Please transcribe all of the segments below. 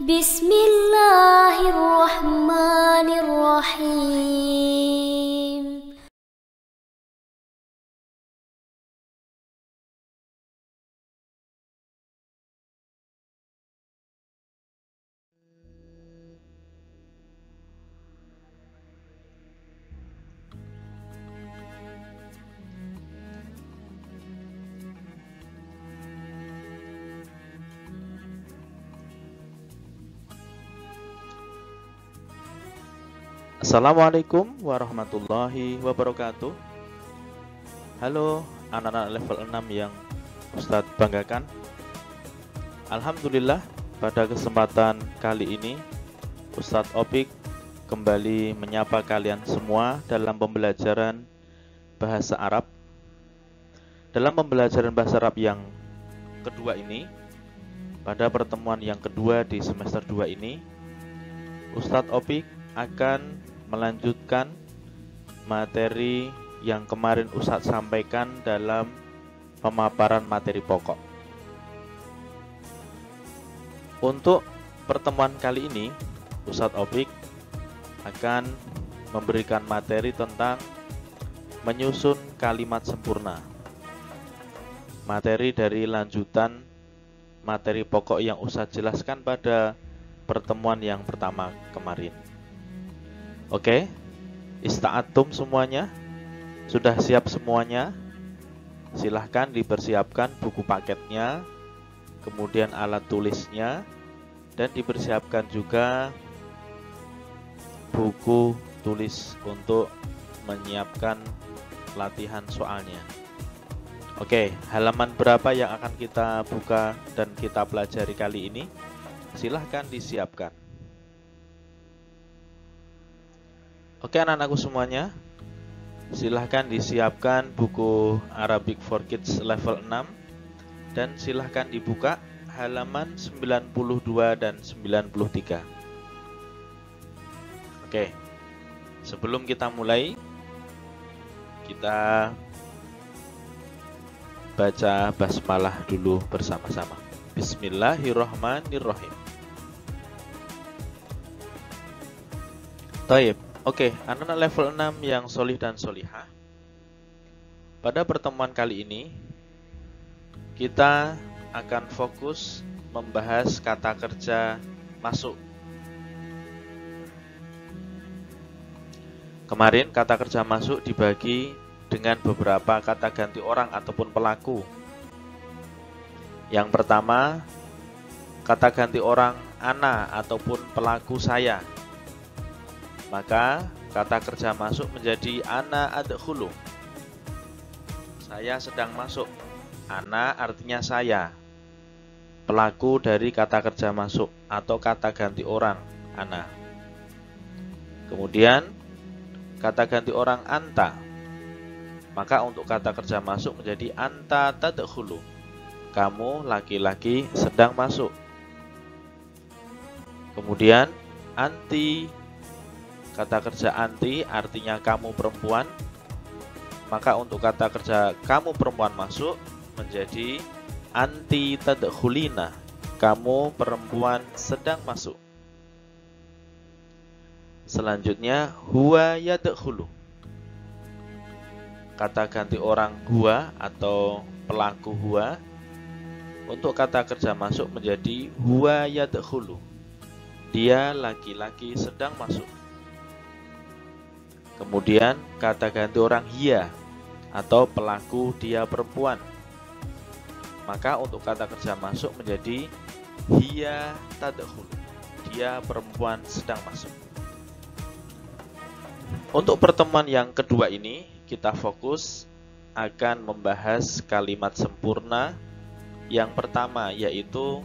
Bismillahirrahmanirrahim. Assalamualaikum warahmatullahi wabarakatuh. Halo anak-anak level 6 yang Ustadz banggakan. Alhamdulillah, pada kesempatan kali ini Ustadz Opik kembali menyapa kalian semua dalam pembelajaran bahasa Arab. Dalam pembelajaran bahasa Arab yang kedua ini, pada pertemuan yang kedua di semester 2 ini, Ustadz Opik akan melanjutkan materi yang kemarin Ustadz sampaikan dalam pemaparan materi pokok. Untuk pertemuan kali ini, Ustadz Opik akan memberikan materi tentang menyusun kalimat sempurna. Materi dari lanjutan materi pokok yang Ustadz jelaskan pada pertemuan yang pertama kemarin. Oke, ista'atum semuanya? Sudah siap semuanya? Silahkan dipersiapkan buku paketnya, kemudian alat tulisnya, dan dipersiapkan juga buku tulis untuk menyiapkan latihan soalnya. Oke, halaman berapa yang akan kita buka dan kita pelajari kali ini? Silahkan disiapkan. Oke anak-anakku semuanya, silahkan disiapkan buku Arabic for Kids level 6 dan silahkan dibuka halaman 92 dan 93. Oke, sebelum kita mulai, kita baca basmalah dulu bersama-sama. Bismillahirrahmanirrahim. Taib. Oke, anak-anak level 6 yang solih dan solihah, pada pertemuan kali ini kita akan fokus membahas kata kerja masuk. Kemarin kata kerja masuk dibagi dengan beberapa kata ganti orang ataupun pelaku. Yang pertama, kata ganti orang ana ataupun pelaku saya. Maka kata kerja masuk menjadi ana adkhulu. Saya sedang masuk. Ana artinya saya. Pelaku dari kata kerja masuk atau kata ganti orang ana. Kemudian kata ganti orang anta. Maka untuk kata kerja masuk menjadi anta tadkhulu. Kamu laki-laki sedang masuk. Kemudian anti, kata kerja anti artinya kamu perempuan. Maka untuk kata kerja kamu perempuan masuk menjadi anti tadkhulina. Kamu perempuan sedang masuk. Selanjutnya huwa yadkhulu. Kata ganti orang huwa atau pelaku huwa. Untuk kata kerja masuk menjadi huwa yadkhulu. Dia laki-laki sedang masuk. Kemudian kata ganti orang hiya atau pelaku dia perempuan. Maka untuk kata kerja masuk menjadi hiya tadkhulu. Dia perempuan sedang masuk. Untuk pertemuan yang kedua ini kita fokus akan membahas kalimat sempurna. Yang pertama yaitu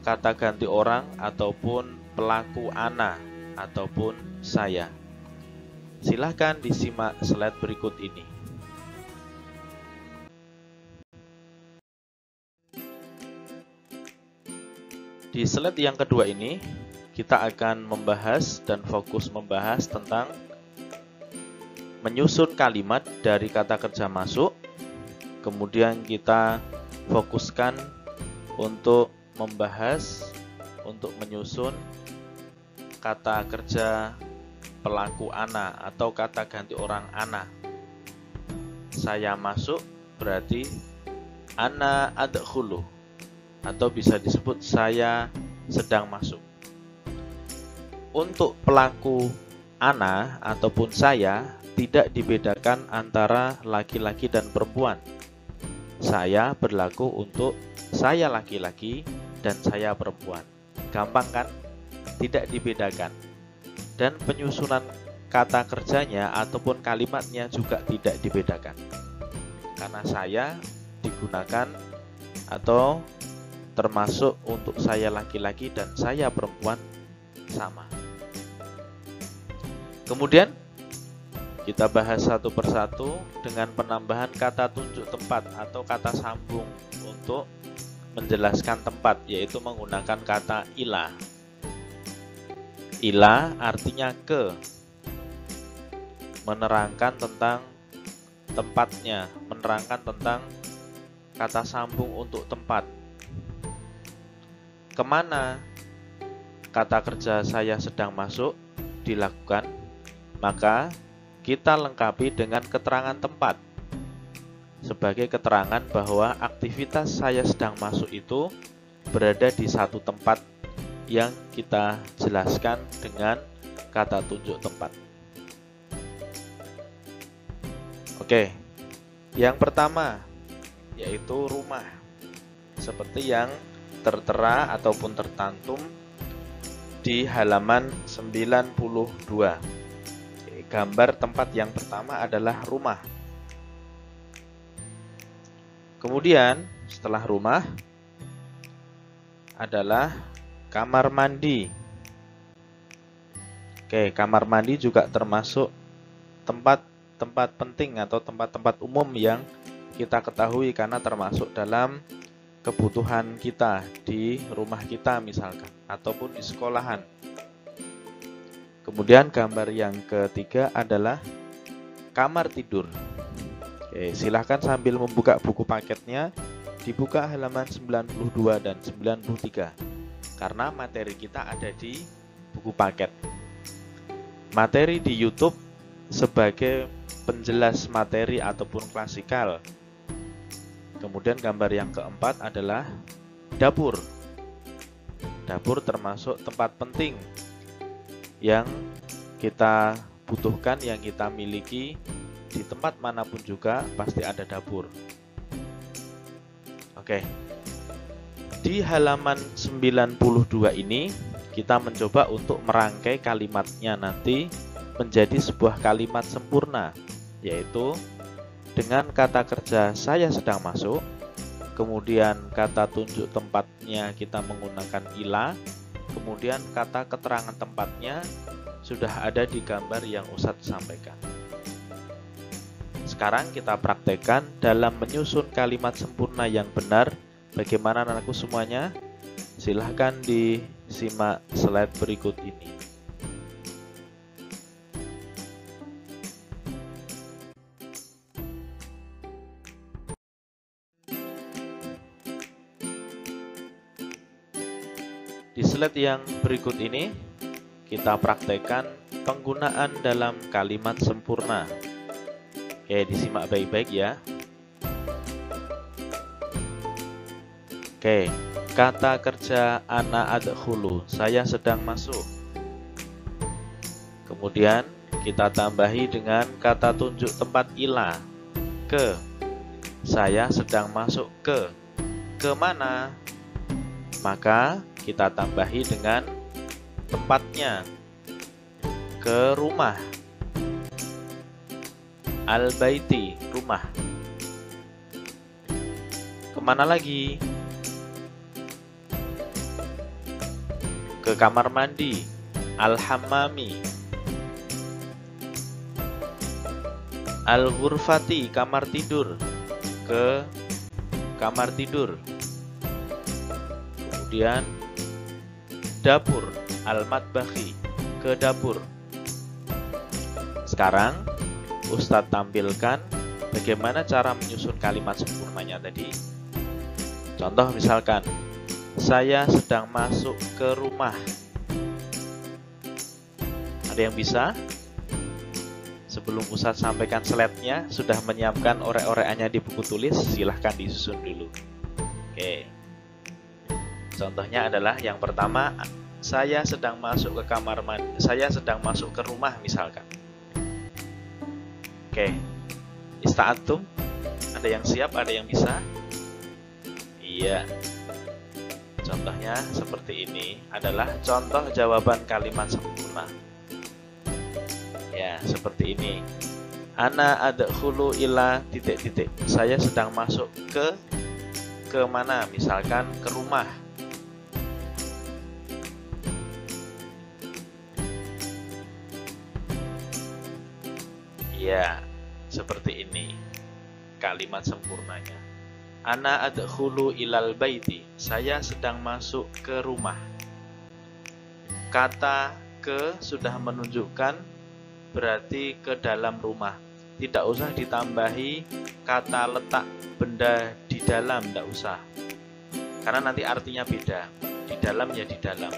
kata ganti orang ataupun pelaku ana ataupun saya. Silahkan disimak slide berikut ini. Di slide yang kedua ini, kita akan membahas dan fokus membahas tentang menyusun kalimat dari kata kerja masuk. Kemudian kita fokuskan untuk membahas, untuk menyusun kata kerja pelaku ana atau kata ganti orang ana. Saya masuk berarti ana adkhulu, atau bisa disebut saya sedang masuk. Untuk pelaku ana ataupun saya tidak dibedakan antara laki-laki dan perempuan. Saya berlaku untuk saya laki-laki dan saya perempuan. Gampang kan? Tidak dibedakan. Dan penyusunan kata kerjanya ataupun kalimatnya juga tidak dibedakan. Karena saya digunakan atau termasuk untuk saya laki-laki dan saya perempuan sama. Kemudian kita bahas satu persatu dengan penambahan kata tunjuk tempat atau kata sambung untuk menjelaskan tempat, yaitu menggunakan kata ila. Ila artinya ke, menerangkan tentang tempatnya, menerangkan tentang kata sambung untuk tempat. Kemana kata kerja saya sedang masuk dilakukan, maka kita lengkapi dengan keterangan tempat sebagai keterangan bahwa aktivitas saya sedang masuk itu berada di satu tempat yang kita jelaskan dengan kata tunjuk tempat. Oke, yang pertama yaitu rumah, seperti yang tertera ataupun tercantum di halaman 92. Gambar tempat yang pertama adalah rumah. Kemudian setelah rumah adalah kamar mandi. Oke, kamar mandi juga termasuk tempat penting atau tempat-tempat umum yang kita ketahui karena termasuk dalam kebutuhan kita di rumah kita misalkan, ataupun di sekolahan. Kemudian gambar yang ketiga adalah kamar tidur. Oke, silahkan sambil membuka buku paketnya, dibuka halaman 92 dan 93. Karena materi kita ada di buku paket. Materi di YouTube sebagai penjelas materi ataupun klasikal. Kemudian gambar yang keempat adalah dapur. Dapur termasuk tempat penting yang kita butuhkan, yang kita miliki di tempat manapun juga pasti ada dapur. Oke. Di halaman 92 ini kita mencoba untuk merangkai kalimatnya nanti menjadi sebuah kalimat sempurna, yaitu dengan kata kerja saya sedang masuk, kemudian kata tunjuk tempatnya kita menggunakan ila, kemudian kata keterangan tempatnya sudah ada di gambar yang Ustadz sampaikan. Sekarang kita praktekkan dalam menyusun kalimat sempurna yang benar. Bagaimana anakku semuanya? Silahkan disimak slide berikut ini. Di slide yang berikut ini, kita praktekkan penggunaan dalam kalimat sempurna. Oke, disimak baik-baik ya. Oke, kata kerja ana adkhulu, saya sedang masuk. Kemudian kita tambahi dengan kata tunjuk tempat ila, ke. Saya sedang masuk ke. Ke mana? Maka kita tambahi dengan tempatnya, ke rumah. Al-baiti, rumah. Kemana lagi? Ke kamar mandi. Al-hammami. Al-ghurfati, kamar tidur. Ke kamar tidur. Kemudian dapur. Al-matbakhi, ke dapur. Sekarang Ustadz tampilkan bagaimana cara menyusun kalimat sempurnanya tadi. Contoh misalkan, saya sedang masuk ke rumah. Ada yang bisa? Sebelum Ustadz sampaikan slide-nya, sudah menyiapkan orek-orekannya di buku tulis, silahkan disusun dulu. Oke. Contohnya adalah yang pertama, saya sedang masuk ke kamar mandi, saya sedang masuk ke rumah misalkan. Oke. Ista'atum? Ada yang siap, ada yang bisa? Iya. Contohnya seperti ini adalah contoh jawaban kalimat sempurna. Ya, seperti ini. Ana adkhulu ila titik-titik. Saya sedang masuk ke mana? Misalkan ke rumah. Ya, seperti ini kalimat sempurnanya. Ana adkhulu ilal baiti. Saya sedang masuk ke rumah. Kata ke sudah menunjukkan berarti ke dalam rumah. Tidak usah ditambahi kata letak benda di dalam, tidak usah. Karena nanti artinya beda. Di dalam ya di dalam.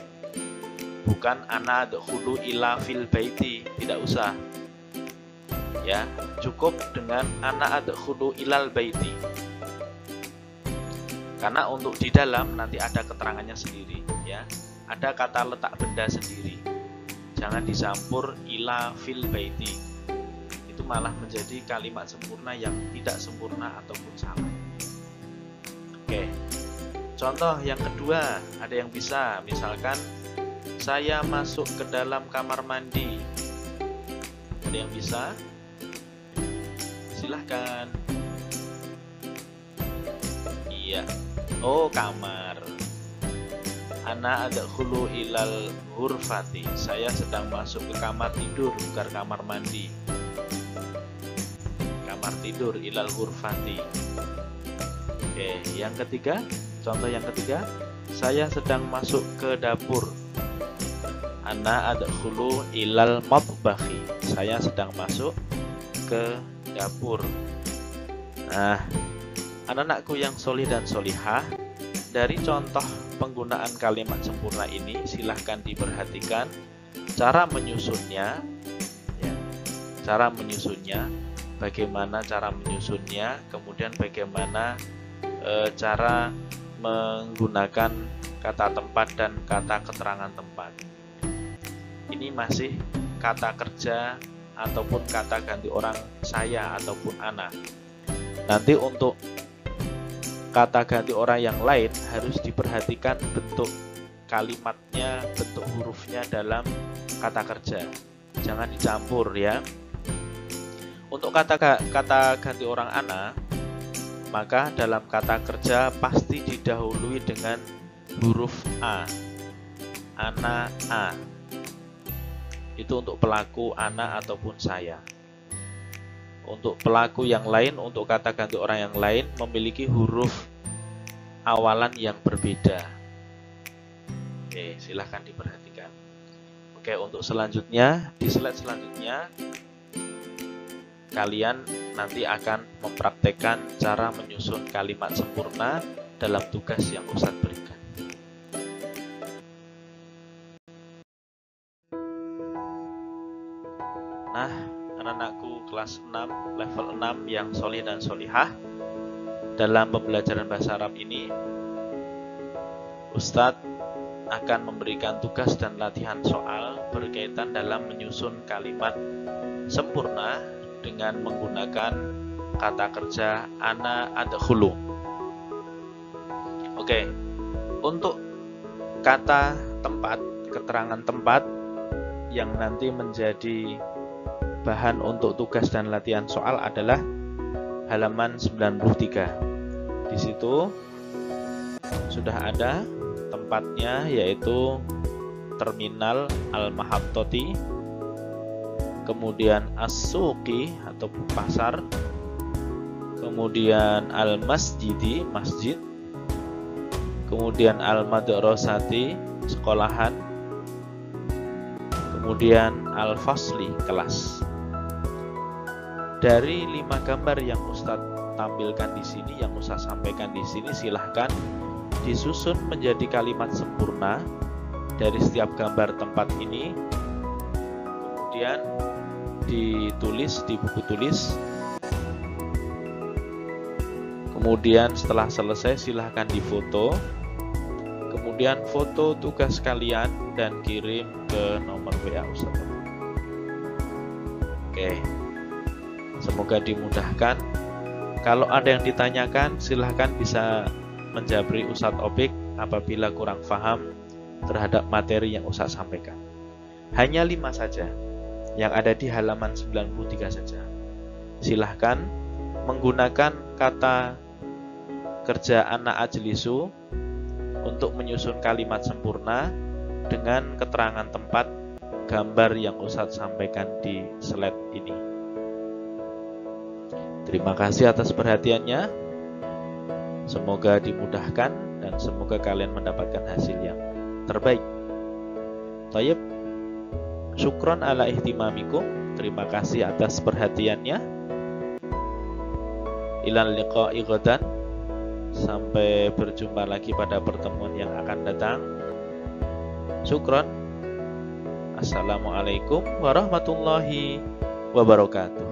Bukan ana adkhulu ila fil baiti, tidak usah. Ya, cukup dengan ana adkhulu ilal baiti. Karena untuk di dalam nanti ada keterangannya sendiri, ya. Ada kata letak benda sendiri. Jangan dicampur ila fil baiti. Itu malah menjadi kalimat sempurna yang tidak sempurna ataupun salah. Oke. Contoh yang kedua, ada yang bisa, misalkan saya masuk ke dalam kamar mandi. Ada yang bisa? Silahkan. Iya. Oh, kamar. Ana adkhulu ilal ghurfati. Saya sedang masuk ke kamar tidur, bukan kamar mandi. Kamar tidur ilal ghurfati. Oke, yang ketiga, contoh yang ketiga, saya sedang masuk ke dapur. Ana adkhulu ilal matbakhi. Saya sedang masuk ke dapur. Nah, anak-anakku yang solih dan solihah, dari contoh penggunaan kalimat sempurna ini silahkan diperhatikan cara menyusunnya, ya. Cara menyusunnya, bagaimana cara menyusunnya, kemudian bagaimana cara menggunakan kata tempat dan kata keterangan tempat. Ini masih kata kerja ataupun kata ganti orang saya ataupun ana. Nanti untuk kata ganti orang yang lain harus diperhatikan bentuk kalimatnya, bentuk hurufnya dalam kata kerja. Jangan dicampur ya. Untuk kata ganti orang ana, maka dalam kata kerja pasti didahului dengan huruf a. Ana a. Itu untuk pelaku ana ataupun saya. Untuk pelaku yang lain, untuk kata ganti orang yang lain memiliki huruf awalan yang berbeda. Oke, silahkan diperhatikan. Oke, untuk selanjutnya, di slide selanjutnya kalian nanti akan mempraktekkan cara menyusun kalimat sempurna dalam tugas yang Ustadz berikan. Nah, anak-anakku kelas 6, level 6 yang soleh dan solihah, dalam pembelajaran bahasa Arab ini Ustadz akan memberikan tugas dan latihan soal berkaitan dalam menyusun kalimat sempurna dengan menggunakan kata kerja ana adkhulu. Oke, untuk kata tempat, keterangan tempat yang nanti menjadi bahan untuk tugas dan latihan soal adalah halaman 93. Di situ sudah ada tempatnya, yaitu terminal Al-Mahattoti, kemudian As-Suqi atau pasar, kemudian Al-Masjidi, masjid, kemudian Al-Madrasati, sekolahan, kemudian al-fasli, kelas. Dari 5 gambar yang Ustadz tampilkan di sini, yang Ustadz sampaikan di sini, silahkan disusun menjadi kalimat sempurna dari setiap gambar tempat ini, kemudian ditulis di buku tulis. Kemudian setelah selesai silahkan difoto, kemudian foto tugas kalian dan kirim ke nomor WA Ustadz. Oke, semoga dimudahkan. Kalau ada yang ditanyakan silahkan bisa menjabri Ustadz Opik apabila kurang paham terhadap materi yang Ustadz sampaikan. Hanya 5 saja yang ada di halaman 93 saja. Silahkan menggunakan kata kerja anak ajlisu untuk menyusun kalimat sempurna dengan keterangan tempat gambar yang Ustadz sampaikan di slide ini. Terima kasih atas perhatiannya. Semoga dimudahkan dan semoga kalian mendapatkan hasil yang terbaik. Tayyib, syukron ala ihtimamikum. Terima kasih atas perhatiannya. Ilal liqa'i ghadan. Sampai berjumpa lagi pada pertemuan yang akan datang. Syukron. Assalamualaikum warahmatullahi wabarakatuh.